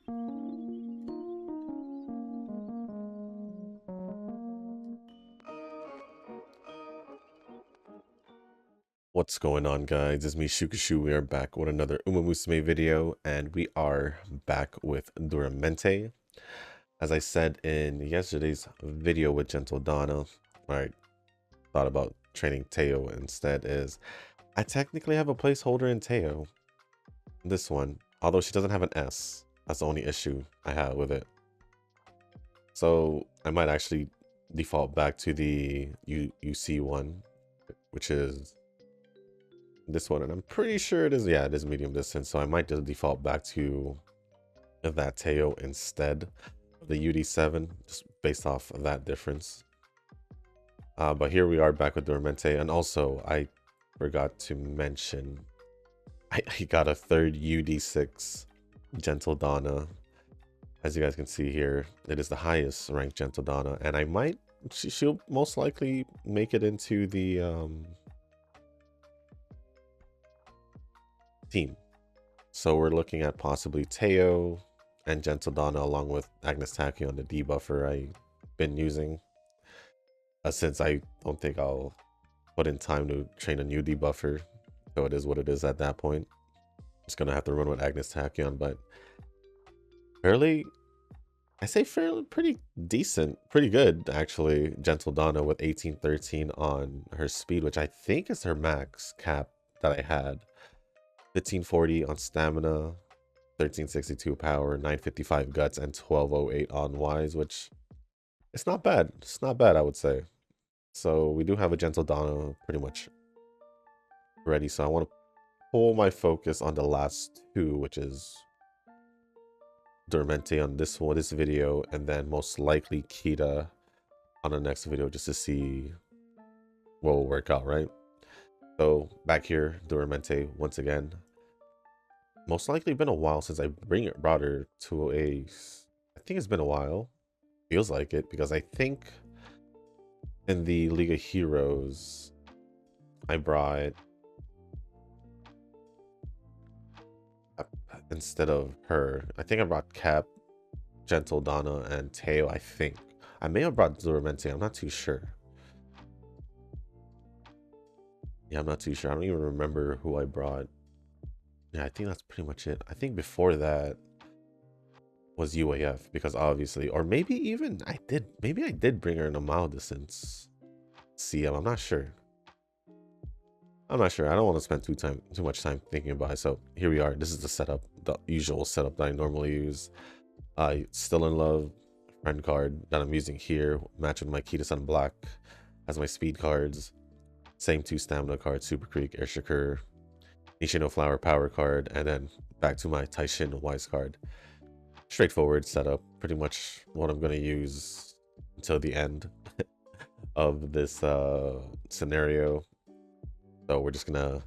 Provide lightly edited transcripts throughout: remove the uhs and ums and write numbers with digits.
What's going on, guys? It's me, Shukashu. We are back with another Umamusume video, and we are back with Duramente. As I said in yesterday's video with Gentle Donna, I thought about training Teo instead, is I technically have a placeholder in Teo. This one, although she doesn't have an S. That's the only issue I have with it. So I might actually default back to the UC one, which is this one, and I'm pretty sure it is, yeah, it is medium distance, so I might just default back to that Teo instead of the UD7, just based off of that difference. But here we are back with Duramente, and also I forgot to mention I got a third UD6 Gentle Donna. As you guys can see here, it is the highest ranked Gentle Donna, and I might she'll most likely make it into the team. So we're looking at possibly Teo and Gentle Donna along with Agnes Tachyon, the debuffer I've been using. Since I don't think I'll put in time to train a new debuffer. So it is what it is at that point. Just gonna have to run with Agnes Tachyon, but fairly, I say fairly, pretty decent, pretty good actually. Gentle Donna with 1813 on her speed, which I think is her max cap that I had. 1540 on stamina, 1362 power, 955 guts, and 1208 on wise, which it's not bad. It's not bad, I would say. So we do have a Gentle Donna pretty much ready. So I want to pull my focus on the last two, which is Duramente on this video, and then most likely Kita on the next video, just to see what will work out, right? So back here, Duramente once again. Most likely been a while since I brought her to a. I think it's been a while. Feels like it, because I think in the League of Heroes I brought, instead of her, I think I brought Cap, Gentle Donna, and Teo. I think I may have brought Duramente. I'm not too sure. Yeah, I'm not too sure. I don't even remember who I brought. Yeah, I think that's pretty much it. I think before that was UAF, because obviously, or maybe even maybe I did bring her in a mile distance CM. I'm not sure. I don't want to spend too much time thinking about it. So here we are. This is the setup, the usual setup that I normally use. Still in Love friend card that I'm using here, match with my Kita Sun Black as my speed cards. Same two stamina cards, Super Creek, Air Shakur, Nishino Flower power card, and then back to my Taishin Wise card. Straightforward setup, pretty much what I'm going to use until the end of this scenario. So we're just gonna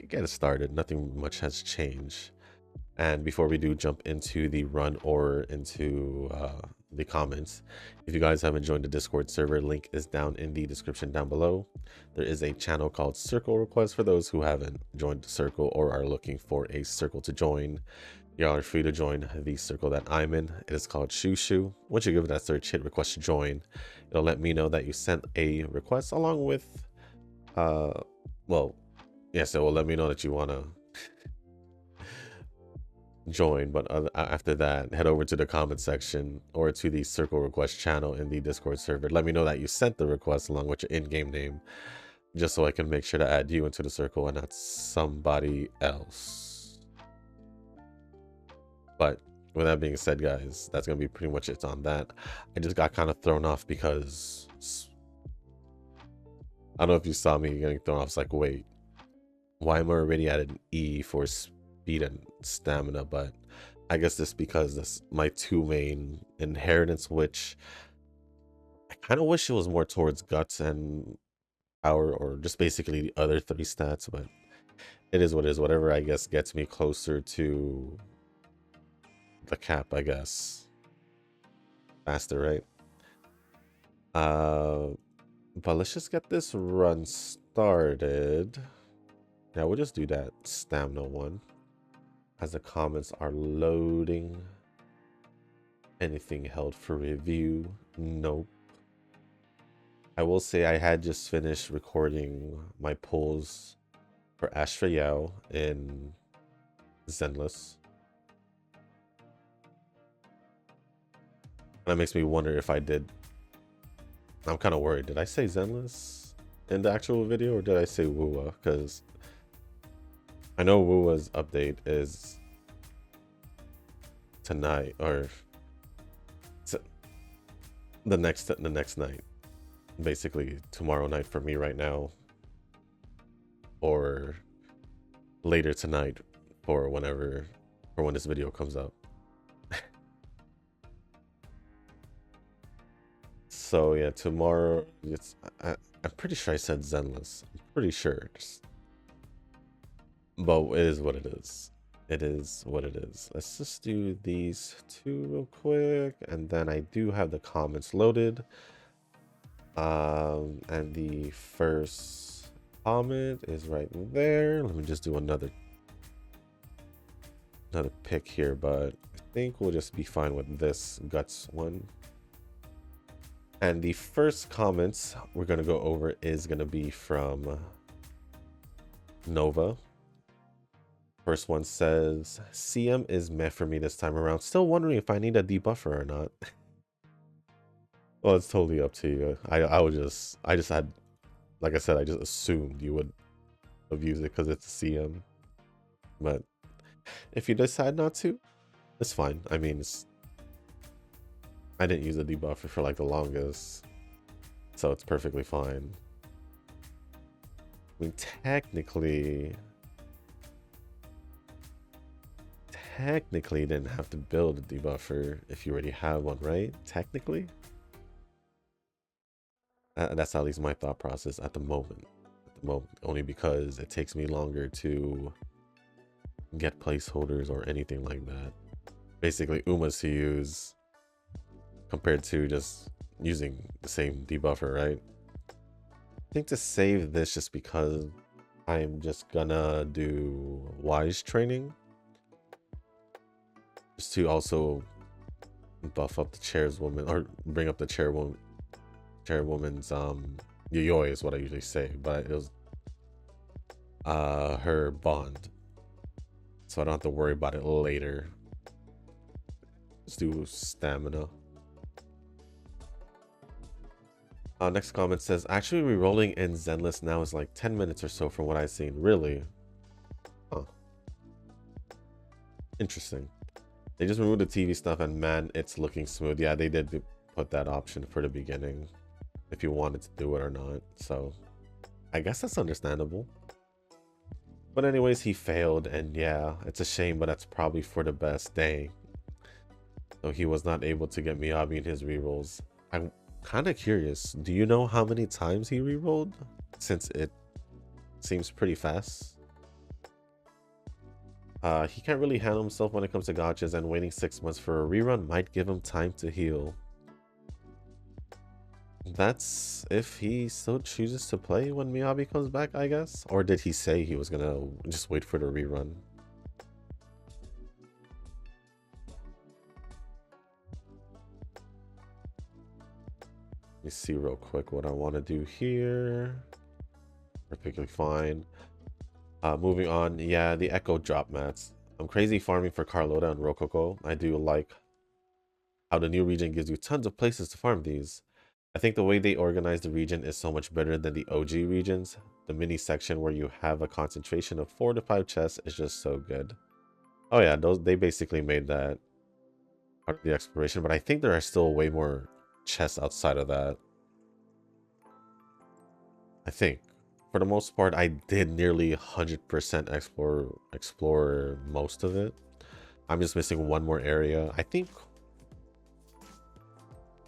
get it started. Nothing much has changed. And before we do jump into the run or into the comments, if you guys haven't joined the Discord server, link is down in the description down below. There is a channel called Circle Request for those who haven't joined the circle or are looking for a circle to join. Y'all are free to join the circle that I'm in. It is called Shushu. Once you give it that search, hit request to join. It'll let me know that you sent a request, along with well, yes, it will let me know that you want to join, but after that, head over to the comment section or to the Circle Request channel in the Discord server. Let me know that you sent the request along with your in-game name, just so I can make sure to add you into the circle and not somebody else. But with that being said, guys, that's gonna be pretty much it on that. I just got kind of thrown off because I don't know if you saw me getting thrown off. It's like, wait, why am I already at an E for speed and stamina? But I guess this because that's my two main inheritance, which I kind of wish it was more towards guts and power, or just basically the other three stats. But it is what it is. Whatever, I guess, gets me closer to the cap, I guess. Faster, right? But let's just get this run started. Yeah, we'll just do that stamina one as the comments are loading. Anything held for review? Nope. I will say I had just finished recording my pulls for Ashra Yao in Zenless. That makes me wonder if I did. I'm kind of worried. Did I say Zenless in the actual video or did I say Wua? Because I know Wua's update is tonight or the next night. Basically tomorrow night for me right now, or later tonight for when this video comes up. So yeah, tomorrow I'm pretty sure I said Zenless. I'm pretty sure. But it is what it is. It is what it is. Let's just do these two real quick, and then I do have the comments loaded. And the first comment is right there. Let me just do another pick here, but I think we'll just be fine with this guts one. And the first comments we're gonna go over is gonna be from Nova. First one says, CM is meh for me this time around. Still wondering if I need a debuffer or not. Well, it's totally up to you. I just had, like I said, I just assumed you would have used it because it's a CM. But if you decide not to, it's fine. I mean, I didn't use a debuffer for like the longest, so it's perfectly fine. I mean, technically you didn't have to build a debuffer if you already have one, right? Technically. That's at least my thought process at the moment. Only because it takes me longer to get placeholders or anything like that. Basically, Umas to use compared to just using the same debuffer, right? I think to save this, just because I'm just gonna do Wise training, just to also buff up the chairwoman, or bring up the chairwoman's Yayoi is what I usually say, but it was her bond, so I don't have to worry about it later. Let's do stamina. Next comment says, actually re-rolling in Zenless now is like 10 minutes or so from what I've seen. Really? Huh. Interesting. They just removed the TV stuff and man, it's looking smooth. Yeah, they did put that option for the beginning if you wanted to do it or not. So I guess that's understandable. But anyways, he failed, and yeah, it's a shame, but that's probably for the best. Dang. So he was not able to get Miyabi in his rerolls. I'm kind of curious. Do you know how many times he rerolled? Since it seems pretty fast. He can't really handle himself when it comes to gotchas, and waiting 6 months for a rerun might give him time to heal. That's if he still chooses to play when Miyabi comes back, I guess. Or did he say he was gonna just wait for the rerun? Let me see real quick what I want to do here. Perfectly fine. Moving on. Yeah, the Echo drop mats. I'm crazy farming for Carlota and Rococo. I do like how the new region gives you tons of places to farm these. I think the way they organize the region is so much better than the OG regions. The mini section where you have a concentration of 4 to 5 chests is just so good. Oh yeah, they basically made that part of the exploration, but I think there are still way more chests outside of that. I think. For the most part, I did nearly 100% explore most of it. I'm just missing one more area. I think...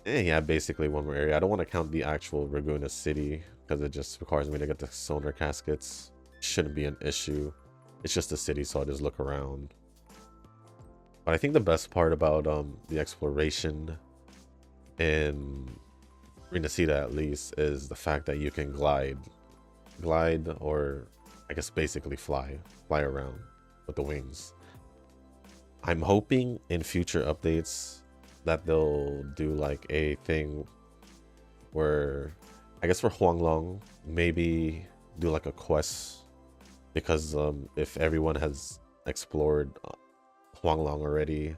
yeah, basically one more area. I don't want to count the actual Raguna city because it just requires me to get the sonar caskets. Shouldn't be an issue. It's just a city, so I'll just look around. But I think the best part about the exploration in Renacida, at least, is the fact that you can glide, or I guess basically fly around with the wings. I'm hoping in future updates that they'll do like a thing where, I guess for Huanglong, maybe do like a quest, because if everyone has explored Huanglong already,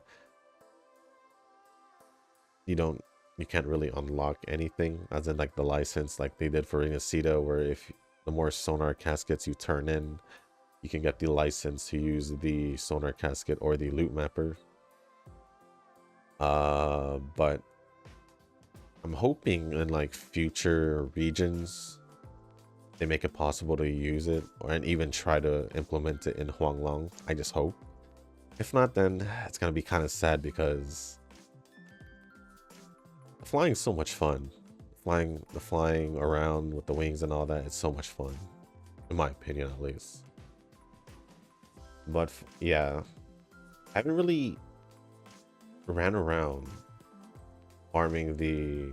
you can't really unlock anything, as in like the license, like they did for Inacita, where if the more sonar caskets you turn in, you can get the license to use the sonar casket or the loot mapper. But I'm hoping in like future regions they make it possible to use it, and even try to implement it in Huanglong. I just hope. If not, then it's gonna be kind of sad, because flying is so much fun. Flying around with the wings and all that, it's so much fun, in my opinion at least. But yeah, I haven't really ran around farming the,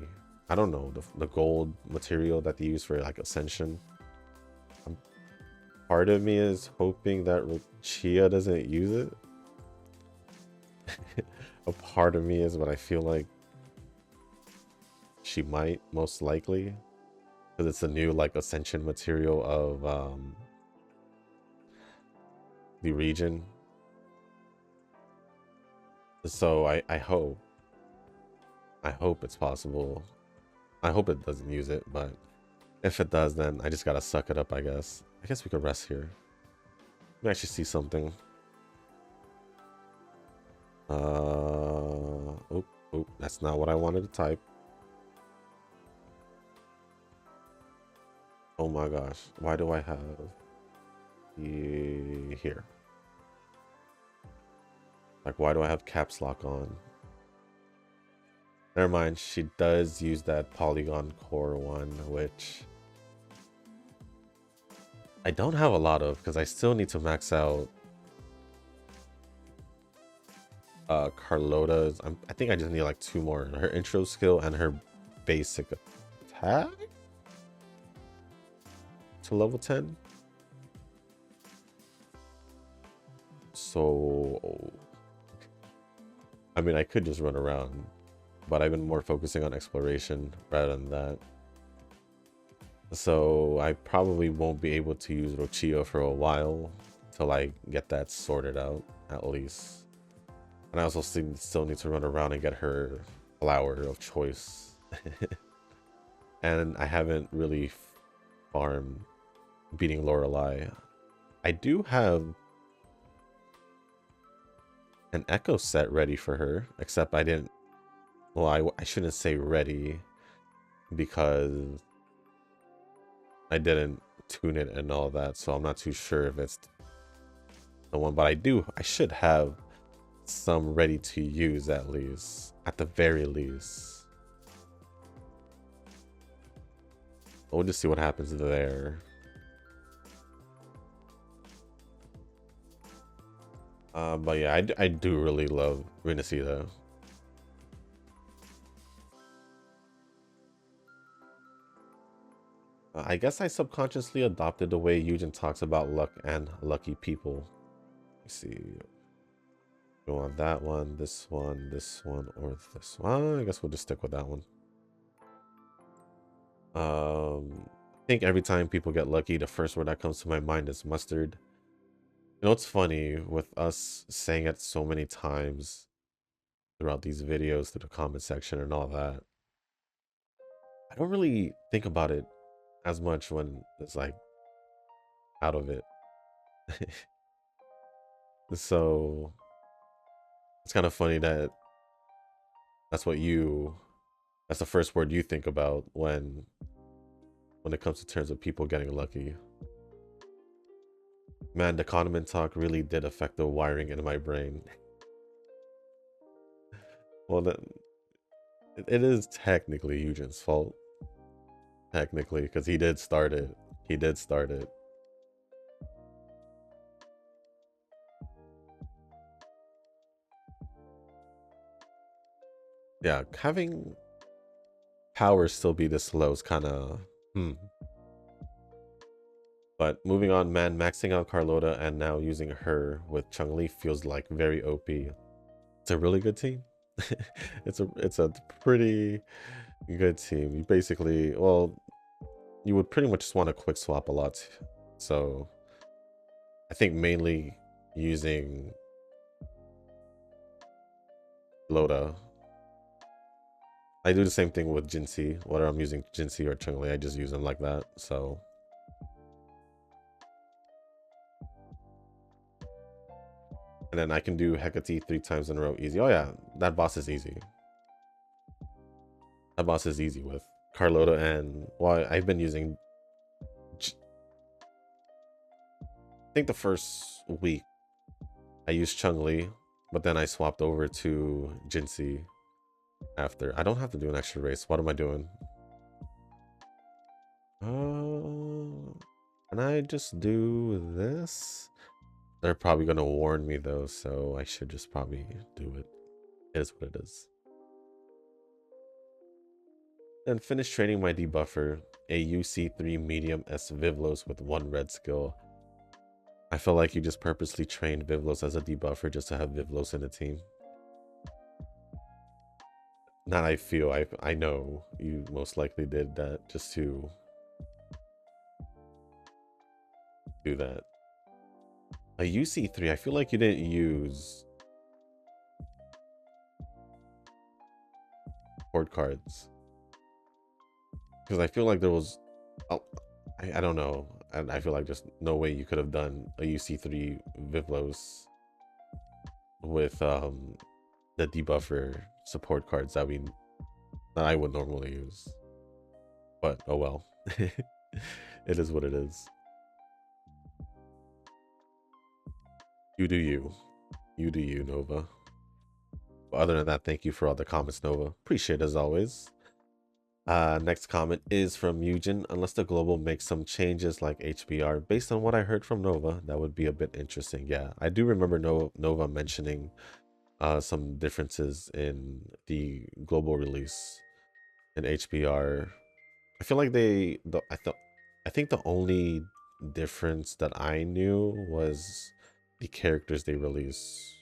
I don't know, the gold material that they use for like ascension. Part of me is hoping that Chia doesn't use it. A part of me is, but I feel like she might, most likely, because it's a new like ascension material of the region. So I hope it's possible. I hope it doesn't use it, but if it does, then I just gotta suck it up, I guess. I guess we could rest here. Let me actually see something. Oh, that's not what I wanted to type. Oh my gosh, why do I have here? Like, why do I have caps lock on? Never mind, she does use that polygon core one, which I don't have a lot of, because I still need to max out Carlota's. I think I just need like 2 more. Her intro skill and her basic attack to level 10. So I mean, I could just run around, but I've been more focusing on exploration rather than that. So I probably won't be able to use Rochio for a while till I get that sorted out, at least. And I also still need to run around and get her flower of choice. And I haven't really farmed beating Lorelei. I do have an echo set ready for her, except I didn't, well, I shouldn't say ready, because I didn't tune it and all that, so I'm not too sure if it's the one, but I should have some ready to use, at the very least. We'll just see what happens there. But yeah, I do really love Renacida. I guess I subconsciously adopted the way Eugen talks about luck and lucky people. Let's see. Go on that one, this one, or this one. I guess we'll just stick with that one. I think every time people get lucky, the first word that comes to my mind is mustard. You know, it's funny with us saying it so many times throughout these videos, through the comment section and all that. I don't really think about it as much when it's like out of it. So it's kind of funny that that's the first word you think about when it comes to terms of people getting lucky. Man, the condiment talk really did affect the wiring in my brain. Well, it is technically Eugen's fault. Technically, because he did start it. Yeah, having power still be this low is kind of But moving on, man, maxing out Carlota and now using her with Chun-Li feels like very OP. It's a really good team. It's a pretty good team. You basically, well, you would pretty much just want to quick swap a lot. So I think mainly using Loda. I do the same thing with Jinxie. Whether I'm using Jinxie or Chun-Li, I just use them like that. So and then I can do Hecate 3 times in a row easy. Oh yeah, that boss is easy. That boss is easy with Carlota, and well, I've been using I think the first week I used Chun-Li, but then I swapped over to Jinxie after. I don't have to do an extra race. What am I doing? Can I just do this? They're probably gonna warn me though, so I should just probably do it. It is what it is. And finish training my debuffer, a UC3 medium S Vivlos with 1 red skill. I feel like you just purposely trained Vivlos as a debuffer just to have Vivlos in the team. Not I feel, I know you most likely did that just to do that. A UC3, I feel like you didn't use board cards. Because I feel like there was, oh, I don't know. I feel like just no way you could have done a UC3 Vivlos with the debuffer support cards that I would normally use. But oh well. It is what it is. You do you. You do you, Nova. But other than that, thank you for all the comments, Nova. Appreciate it as always. Next comment is from Eugen. Unless the global makes some changes like HBR, based on what I heard from Nova, that would be a bit interesting. Yeah, I do remember Nova mentioning some differences in the global release in HBR. I feel like I think the only difference that I knew was the characters they release.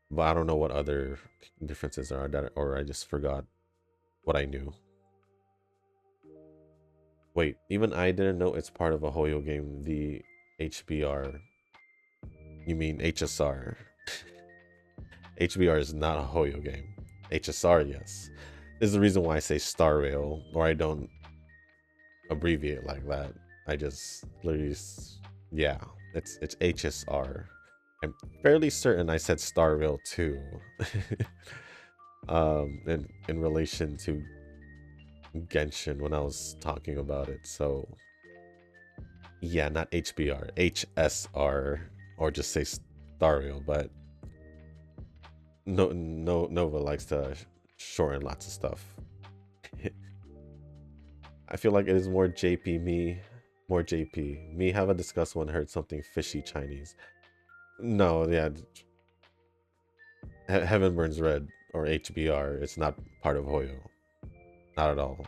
But I don't know what other differences are that, or I just forgot what I knew. Wait, even I didn't know it's part of a Hoyo game, the HBR. You mean HSR? HBR is not a Hoyo game. HSR, yes. This is the reason why I say Star Rail, or I don't abbreviate like that. I just literally, yeah, it's HSR. I'm fairly certain I said Star Rail too. In relation to Genshin when I was talking about it. So yeah, not HBR, HSR, or just say Star Rail. But Nova likes to shorten lots of stuff. I feel like it is more JP me, more JP. Me have a discuss when I heard something fishy Chinese. No, yeah, Heaven Burns Red or HBR. It's not part of Hoyo. Not at all.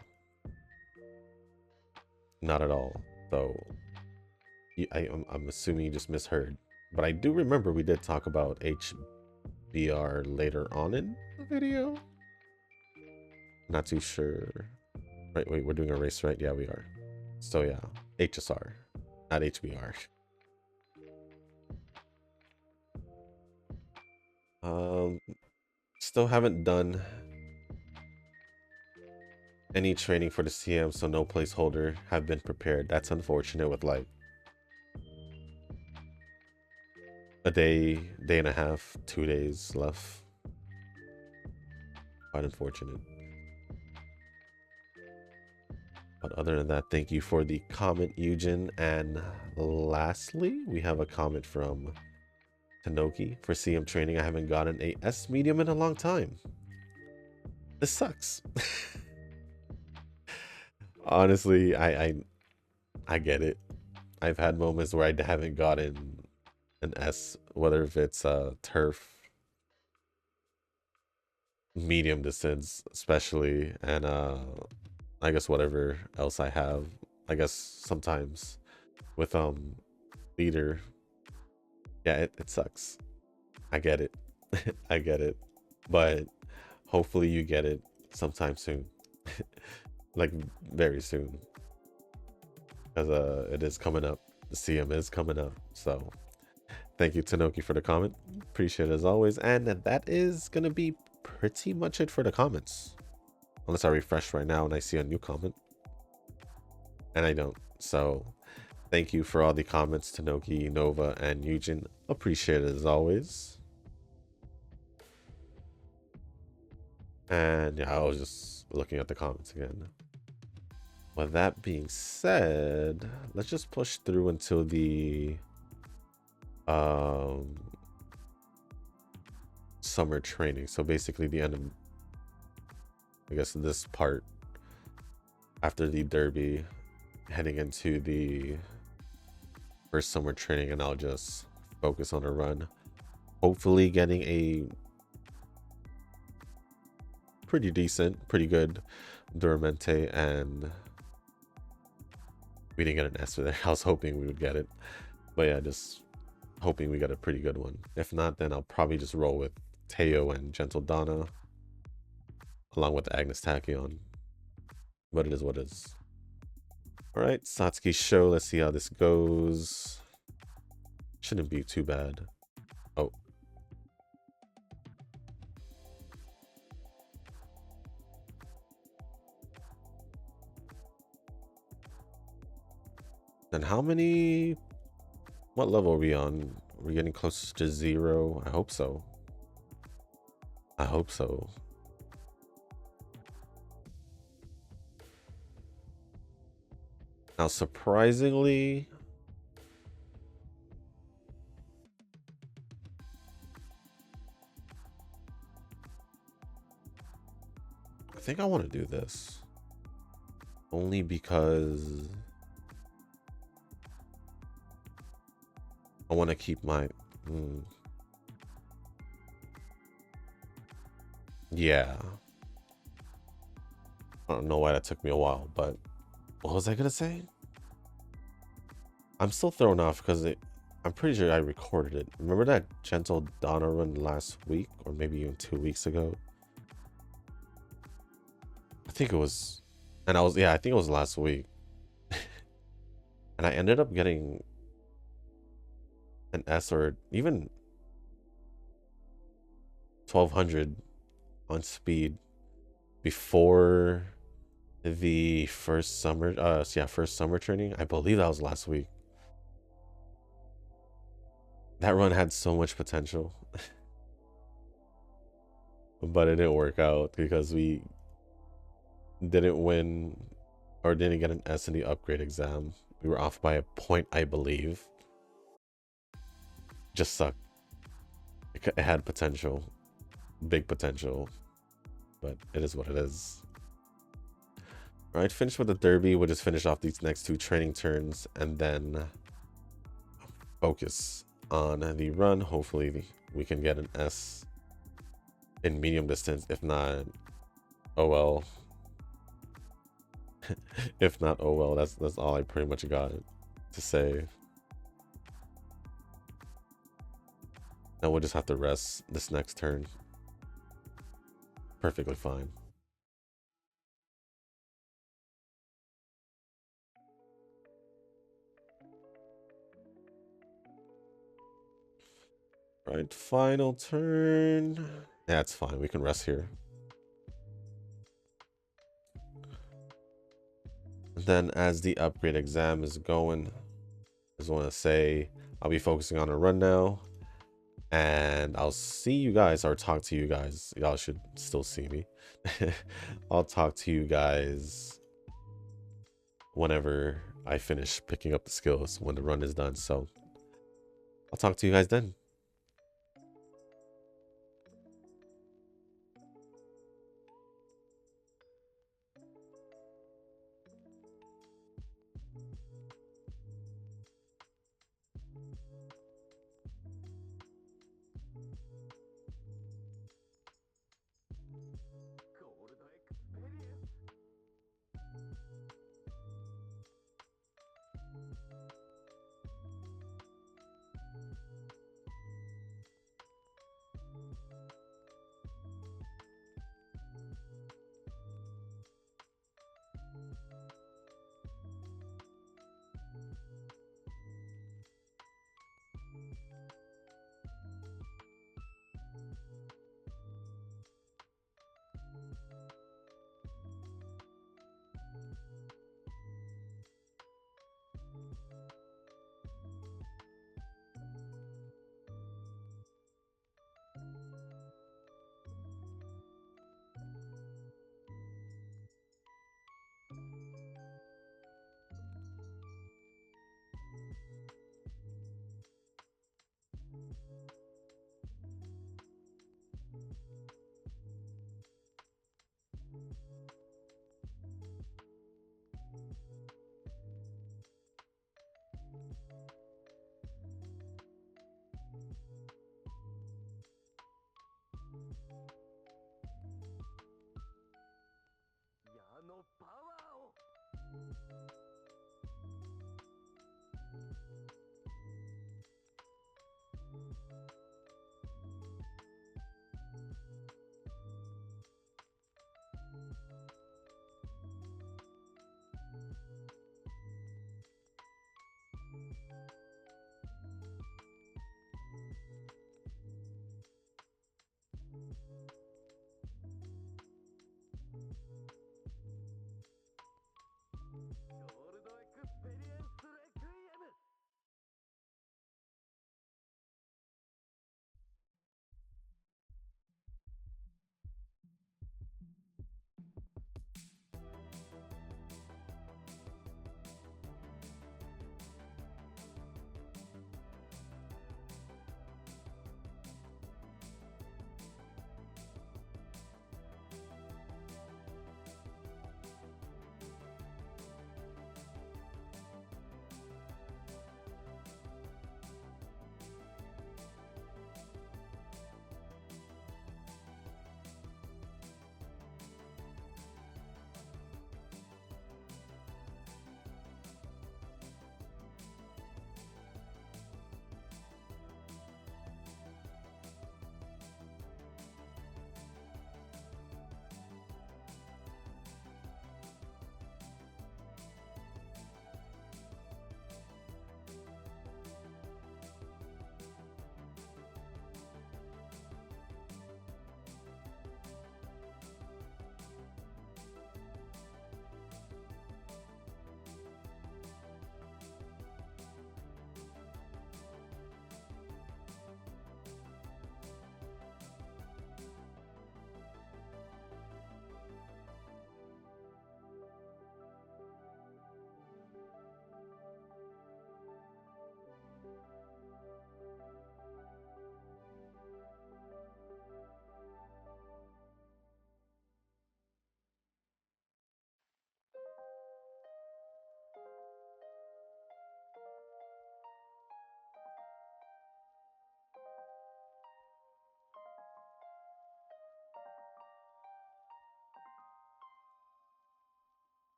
Not at all. So I'm assuming you just misheard. But I do remember we did talk about HBR later on in the video. Not too sure. Right, wait, we're doing a race, right? Yeah, we are. So yeah, HSR, not HBR. Still haven't done any training for the CM, so no placeholder have been prepared. That's unfortunate with like a day and a half, 2 days left. Quite unfortunate. But other than that, thank you for the comment, Eugen. And lastly, we have a comment from Tanoki. For CM training, I haven't gotten a S medium in a long time. This sucks. Honestly, I get it. I've had moments where I haven't gotten an S, whether if it's a turf, medium distance, especially, and I guess whatever else I have. I guess sometimes with leader. Yeah, it sucks. I get it. I get it. but hopefully you get it sometime soon. Like very soon. Because it is coming up. The CM is coming up. So thank you, Tanoki, for the comment. Appreciate it as always. And that is gonna be pretty much it for the comments. Unless I refresh right now and I see a new comment. And I don't. So thank you for all the comments, Tanoki, Nova, and Eugen. Appreciate it as always. And yeah, I was just looking at the comments again. With that being said, let's just push through until the summer training. So basically the end of, I guess, this part after the derby, heading into the first summer training, and I'll just focus on a run. Hopefully getting a pretty decent, pretty good Duramente, and we didn't get an S for there. I was hoping we would get it. But yeah, just hoping we got a pretty good one. If not, then I'll probably just roll with Teo and Gentle Donna along with Agnes Tachyon. But it is what it is. All right, Satsuki show. Let's see how this goes. Shouldn't be too bad. Oh. Then how many? What level are we on? We're getting close to 0. I hope so. I hope so. Now, surprisingly, I think I want to do this. Only because I want to keep my... Yeah. I don't know why that took me a while, but what was I going to say? I'm still thrown off because I'm pretty sure I recorded it. Remember that Gentle Donna run last week, or maybe even 2 weeks ago? I think it was, and I think it was last week. And I ended up getting an S or even 1200 on speed before the first summer first summer training. I believe that was last week. That run had so much potential. But it didn't work out because we didn't win or didn't get an S in the upgrade exam. We were off by a point, I believe. Just sucked. It had potential, big potential, but it is what it is. All right, finish with the derby. We'll just finish off these next 2 training turns and then focus on the run. Hopefully we can get an S in medium distance. If not, oh well. If not, oh well. That's all I pretty much got to say. Now we'll just have to rest this next turn. Perfectly fine. Right, final turn. Yeah, it's fine. We can rest here. Then as the upgrade exam is going, I just want to say I'll be focusing on a run now. And I'll see you guys, or talk to you guys. Y'all should still see me. I'll talk to you guys whenever I finish picking up the skills, when the run is done. So I'll talk to you guys then.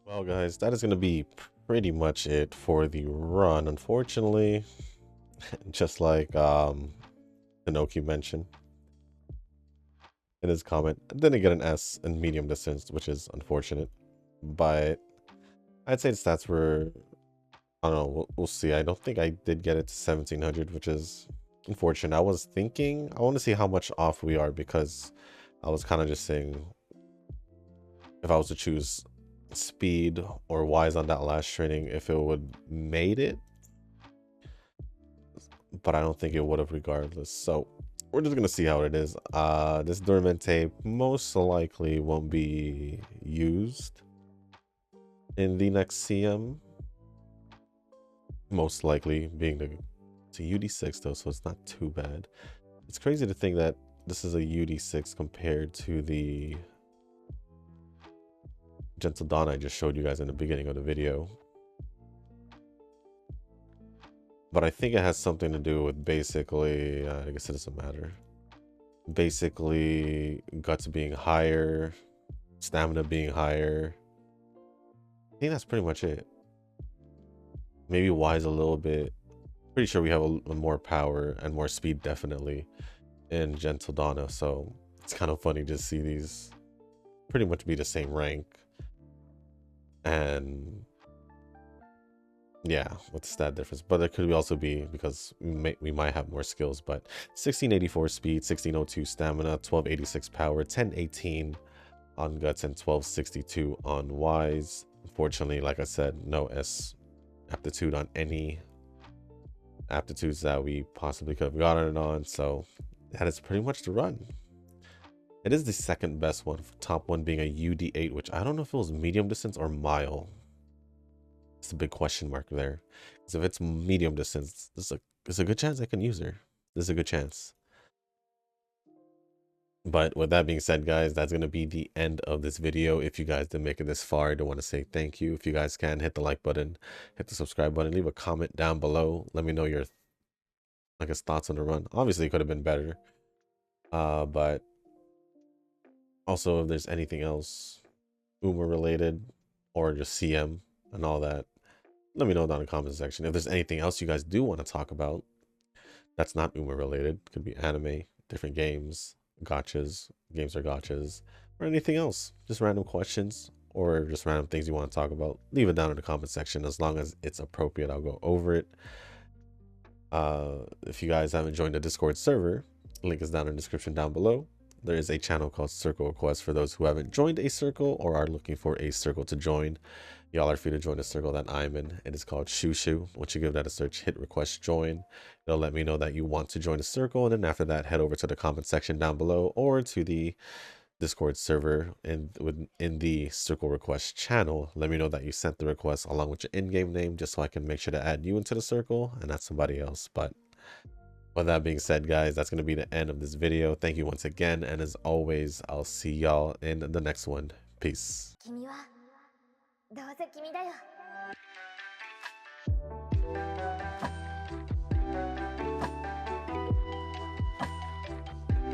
Well, guys, that is going to be pretty much it for the run. Unfortunately, just like Inoki mentioned in his comment, I didn't get an S in medium distance, which is unfortunate. But I'd say the stats were, I don't know, we'll see. I don't think I did get it to 1700, which is unfortunate. I was thinking, I want to see how much off we are, because I was kind of just saying if I was to choose speed or wise on that last training, if it would made it, but I don't think it would have regardless. So we're just gonna see how it is. This Duramente most likely won't be used in the next CM. Most likely being to UD6 though, so it's not too bad. It's crazy to think that this is a UD6 compared to the Gentle Dawn I just showed you guys in the beginning of the video. But I think it has something to do with basically, I guess it doesn't matter. Basically, guts being higher, stamina being higher. I think that's pretty much it. Maybe wise a little bit. Pretty sure we have a more power and more speed definitely in Gentle Donna. So it's kind of funny to see these pretty much be the same rank. And yeah, with the stat difference, but there could also be because we might have more skills. But 1684 speed, 1602 stamina, 1286 power, 1018 on guts, and 1262 on wise. Unfortunately, like I said, no S aptitude on any aptitudes that we possibly could have gotten it on. So that is pretty much the run. It is the second best one, top one being a UD8, which I don't know if it was medium distance or mile. It's a big question mark there. Because if it's medium distance, there's a good chance I can use her. There's a good chance. But with that being said, guys, that's going to be the end of this video. If you guys did make it this far, I do want to say thank you. If you guys can, hit the like button, hit the subscribe button, leave a comment down below. Let me know your, I guess, thoughts on the run. Obviously, it could have been better. But also, if there's anything else Uma related or just CM and all that, let me know down in the comment section. If there's anything else you guys do want to talk about that's not Uma related, could be anime, different games, gotchas, games or gotchas, or anything else, just random questions or just random things you want to talk about, leave it down in the comment section. As long as it's appropriate, I'll go over it. If you guys haven't joined the Discord server, link is down in the description down below. There is a channel called Circle Request for those who haven't joined a circle or are looking for a circle to join. Y'all are free to join the circle that I'm in. It is called Shushu. Once you give that a search, hit request join. It'll let me know that you want to join the circle. And then after that, head over to the comment section down below or to the Discord server in the Circle Request channel. Let me know that you sent the request along with your in-game name, just so I can make sure to add you into the circle and not somebody else. But with that being said, guys, that's going to be the end of this video. Thank you once again. And as always, I'll see y'all in the next one. Peace.